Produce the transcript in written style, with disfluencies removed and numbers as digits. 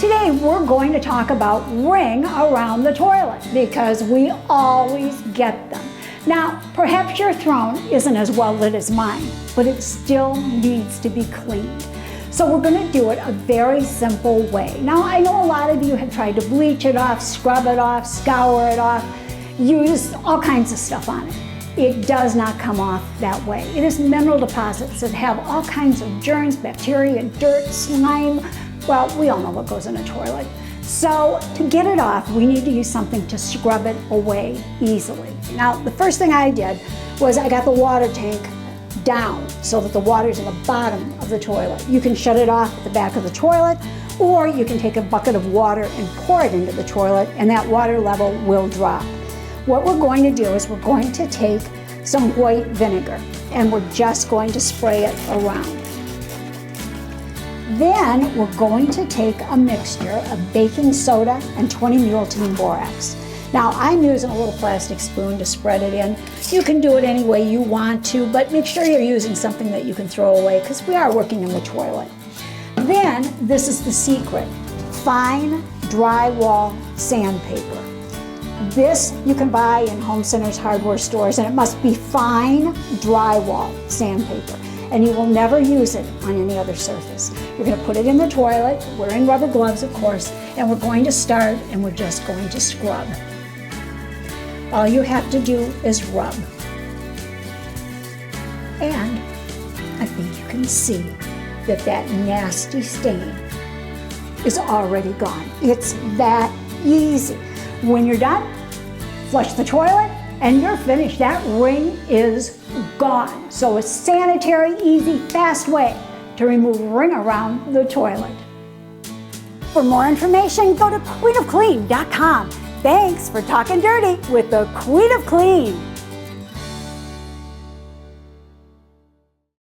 Today we're going to talk about ring around the toilet because we always get them. Now, perhaps your throne isn't as well lit as mine, but it still needs to be cleaned. So we're going to do it a very simple way. Now, I know a lot of you have tried to bleach it off, scrub it off, scour it off, use all kinds of stuff on it. It does not come off that way. It is mineral deposits that have all kinds of germs, bacteria, dirt, slime. Well, we all know what goes in a toilet. So to get it off, we need to use something to scrub it away easily. Now, the first thing I did was I got the water tank down so that the water's in the bottom of the toilet. You can shut it off at the back of the toilet, or you can take a bucket of water and pour it into the toilet, and that water level will drop. What we're going to do is we're going to take some white vinegar, and we're just going to spray it around. Then we're going to take a mixture of baking soda and 20 Mule borax. Now, I'm using a little plastic spoon to spread it in. You can do it any way you want to, but make sure you're using something that you can throw away because we are working in the toilet. Then, this is the secret, fine drywall sandpaper. This you can buy in home centers, hardware stores, and it must be fine drywall sandpaper. And you will never use it on any other surface. You're going to put it in the toilet, wearing rubber gloves, of course, and we're going to start and we're just going to scrub. All you have to do is rub. And I think you can see that that nasty stain is already gone. It's that easy. When you're done, flush the toilet and you're finished. That ring is gone. So a sanitary, easy, fast way to remove ring around the toilet. For more information, go to queenofclean.com. Thanks for talking dirty with the Queen of Clean.